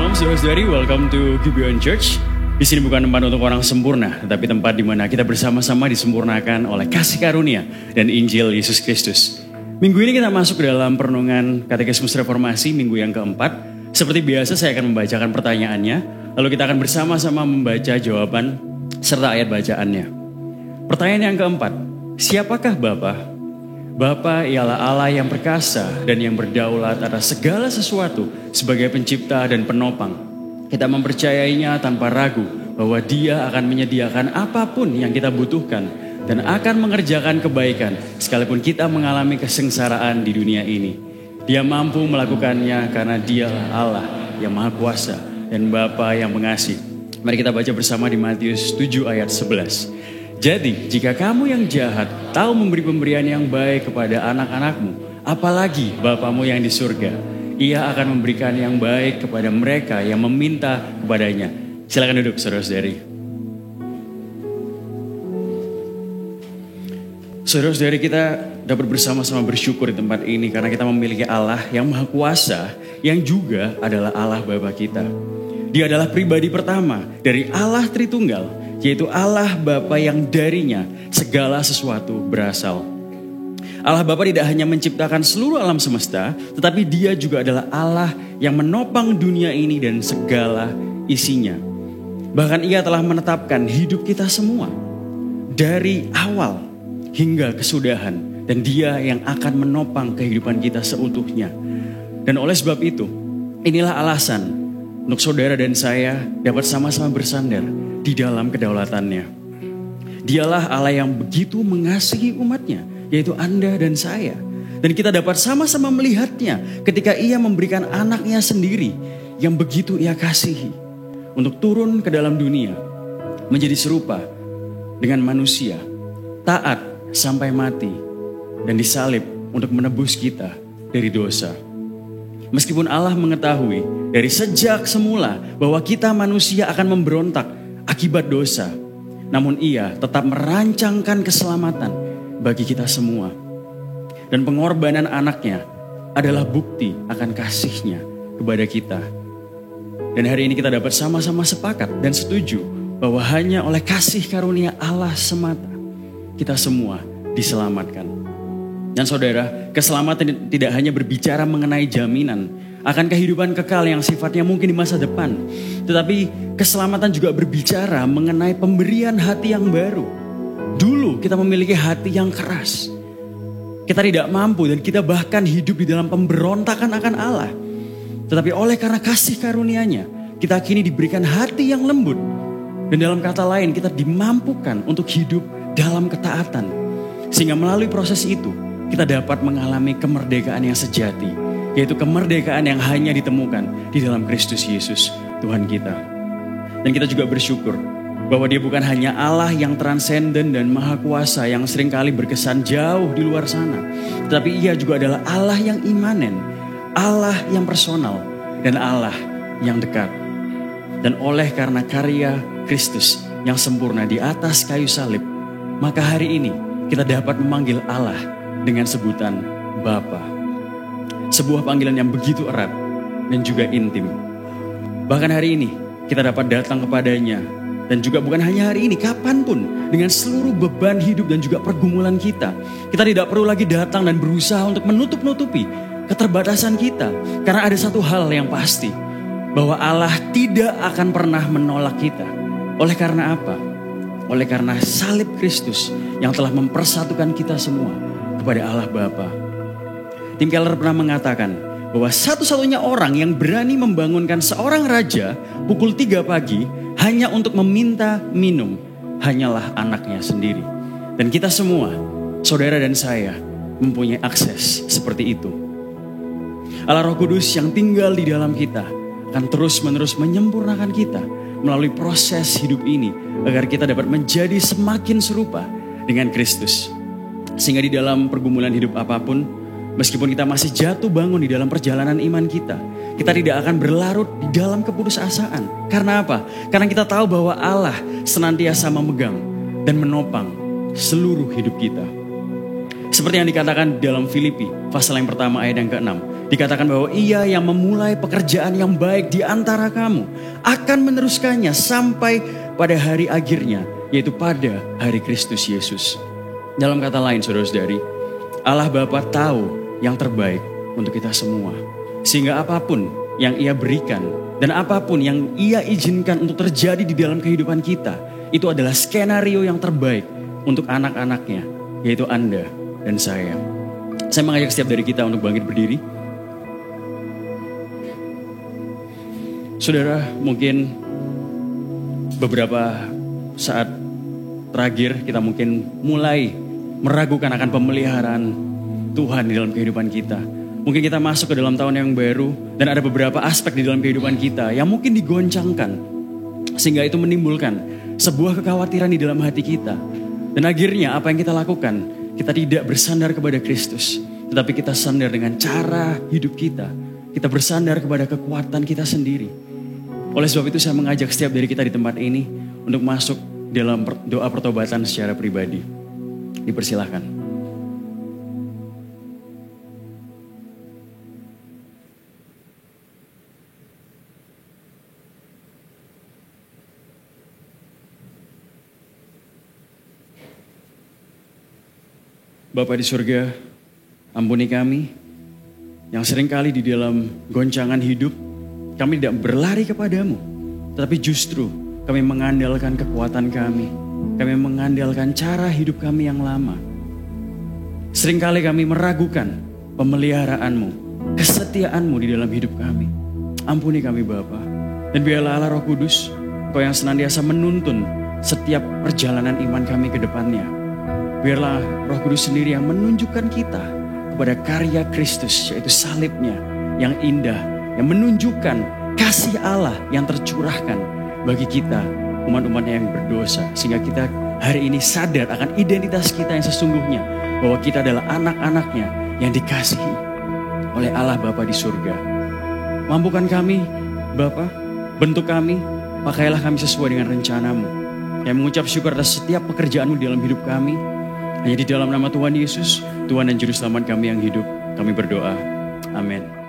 Shalom saudara-saudari, welcome to Gibeon Church. Di sini bukan tempat untuk orang sempurna, tetapi tempat di mana kita bersama-sama disempurnakan oleh kasih karunia dan Injil Yesus Kristus. Minggu ini kita masuk ke dalam perenungan Katekismus Reformasi minggu yang keempat. Seperti biasa saya akan membacakan pertanyaannya, lalu kita akan bersama-sama membaca jawaban serta ayat bacaannya. Pertanyaan yang keempat, siapakah Bapa? Bapa ialah Allah yang perkasa dan yang berdaulat atas segala sesuatu sebagai pencipta dan penopang. Kita mempercayainya tanpa ragu bahwa Dia akan menyediakan apapun yang kita butuhkan dan akan mengerjakan kebaikan sekalipun kita mengalami kesengsaraan di dunia ini. Dia mampu melakukannya karena Dialah Allah yang Maha Kuasa dan Bapa yang pengasih. Mari kita baca bersama di Matius 7 ayat 11. Jadi, jika kamu yang jahat tahu memberi pemberian yang baik kepada anak-anakmu, apalagi Bapamu yang di surga, Ia akan memberikan yang baik kepada mereka yang meminta kepadanya. Silakan duduk, saudara-saudari. Saudara-saudari, kita dapat bersama-sama bersyukur di tempat ini karena kita memiliki Allah yang Maha Kuasa, yang juga adalah Allah Bapa kita. Dia adalah pribadi pertama dari Allah Tritunggal, yaitu Allah Bapa yang darinya segala sesuatu berasal. Allah Bapa tidak hanya menciptakan seluruh alam semesta, tetapi Dia juga adalah Allah yang menopang dunia ini dan segala isinya. Bahkan Ia telah menetapkan hidup kita semua dari awal hingga kesudahan, dan Dia yang akan menopang kehidupan kita seutuhnya. Dan oleh sebab itu, inilah alasan untuk saudara dan saya dapat sama-sama bersandar di dalam kedaulatannya. Dialah Allah yang begitu mengasihi umatnya, yaitu Anda dan saya. Dan kita dapat sama-sama melihatnya ketika Ia memberikan anaknya sendiri yang begitu Ia kasihi untuk turun ke dalam dunia, menjadi serupa dengan manusia, taat sampai mati, dan disalib untuk menebus kita dari dosa. Meskipun Allah mengetahui dari sejak semula bahwa kita manusia akan memberontak akibat dosa, namun Ia tetap merancangkan keselamatan bagi kita semua. Dan pengorbanan anaknya adalah bukti akan kasih-Nya kepada kita. Dan hari ini kita dapat sama-sama sepakat dan setuju bahwa hanya oleh kasih karunia Allah semata kita semua diselamatkan. Dan saudara, keselamatan tidak hanya berbicara mengenai jaminan akan kehidupan kekal yang sifatnya mungkin di masa depan, tetapi keselamatan juga berbicara mengenai pemberian hati yang baru. Dulu kita memiliki hati yang keras. Kita tidak mampu dan kita bahkan hidup di dalam pemberontakan akan Allah. Tetapi oleh karena kasih karunia-Nya, kita kini diberikan hati yang lembut. Dan dalam kata lain, kita dimampukan untuk hidup dalam ketaatan. Sehingga melalui proses itu, kita dapat mengalami kemerdekaan yang sejati, yaitu kemerdekaan yang hanya ditemukan di dalam Kristus Yesus, Tuhan kita. Dan kita juga bersyukur bahwa Dia bukan hanya Allah yang transenden dan maha kuasa yang seringkali berkesan jauh di luar sana, tetapi Ia juga adalah Allah yang imanen, Allah yang personal, dan Allah yang dekat. Dan oleh karena karya Kristus yang sempurna di atas kayu salib, maka hari ini kita dapat memanggil Allah dengan sebutan Bapa. Sebuah panggilan yang begitu erat dan juga intim. Bahkan hari ini kita dapat datang kepada-Nya. Dan juga bukan hanya hari ini, kapanpun dengan seluruh beban hidup dan juga pergumulan kita. Kita tidak perlu lagi datang dan berusaha untuk menutup-nutupi keterbatasan kita. Karena ada satu hal yang pasti, bahwa Allah tidak akan pernah menolak kita. Oleh karena apa? Oleh karena salib Kristus yang telah mempersatukan kita semua kepada Allah Bapa. Tim Keller pernah mengatakan bahwa satu-satunya orang yang berani membangunkan seorang raja pukul 3 pagi hanya untuk meminta minum hanyalah anaknya sendiri. Dan kita semua, saudara dan saya, mempunyai akses seperti itu. Allah Roh Kudus yang tinggal di dalam kita akan terus-menerus menyempurnakan kita melalui proses hidup ini agar kita dapat menjadi semakin serupa dengan Kristus. Sehingga di dalam pergumulan hidup apapun, meskipun kita masih jatuh bangun di dalam perjalanan iman kita, kita tidak akan berlarut di dalam keputusasaan. Karena apa? Karena kita tahu bahwa Allah senantiasa memegang dan menopang seluruh hidup kita. Seperti yang dikatakan dalam Filipi pasal yang pertama ayat yang ke-6. Dikatakan bahwa Ia yang memulai pekerjaan yang baik di antara kamu akan meneruskannya sampai pada hari akhirnya, yaitu pada hari Kristus Yesus. Dalam kata lain, saudara-saudari, Allah Bapa tahu yang terbaik untuk kita semua. Sehingga apapun yang Ia berikan dan apapun yang Ia izinkan untuk terjadi di dalam kehidupan kita, itu adalah skenario yang terbaik untuk anak-anaknya, yaitu Anda dan saya. Saya mengajak setiap dari kita untuk bangkit berdiri. Saudara, mungkin beberapa saat terakhir kita mungkin mulai meragukan akan pemeliharaan Tuhan di dalam kehidupan kita. Mungkin kita masuk ke dalam tahun yang baru dan ada beberapa aspek di dalam kehidupan kita yang mungkin digoncangkan. Sehingga itu menimbulkan sebuah kekhawatiran di dalam hati kita. Dan akhirnya apa yang kita lakukan? Kita tidak bersandar kepada Kristus. Tetapi kita sandar dengan cara hidup kita. Kita bersandar kepada kekuatan kita sendiri. Oleh sebab itu saya mengajak setiap dari kita di tempat ini untuk masuk dalam doa pertobatan secara pribadi. Dipersilahkan. Bapa di surga, ampuni kami yang seringkali di dalam goncangan hidup kami tidak berlari kepadamu, tetapi justru kami mengandalkan kekuatan kami. Kami mengandalkan cara hidup kami yang lama. Seringkali kami meragukan pemeliharaanmu, kesetiaanmu di dalam hidup kami. Ampuni kami Bapa. Dan biarlah Allah Roh Kudus, Engkau yang senantiasa menuntun setiap perjalanan iman kami ke depannya. Biarlah Roh Kudus sendiri yang menunjukkan kita kepada karya Kristus, yaitu salibnya yang indah, yang menunjukkan kasih Allah yang tercurahkan bagi kita, umat-umatnya yang berdosa. Sehingga kita hari ini sadar akan identitas kita yang sesungguhnya, bahwa kita adalah anak-anaknya yang dikasihi oleh Allah Bapa di surga. Mampukan kami, Bapa, bentuk kami, pakailah kami sesuai dengan rencanamu. Yang mengucap syukur atas setiap pekerjaanmu di dalam hidup kami. Hanya di dalam nama Tuhan Yesus, Tuhan dan Juru Selamat kami yang hidup, kami berdoa. Amin.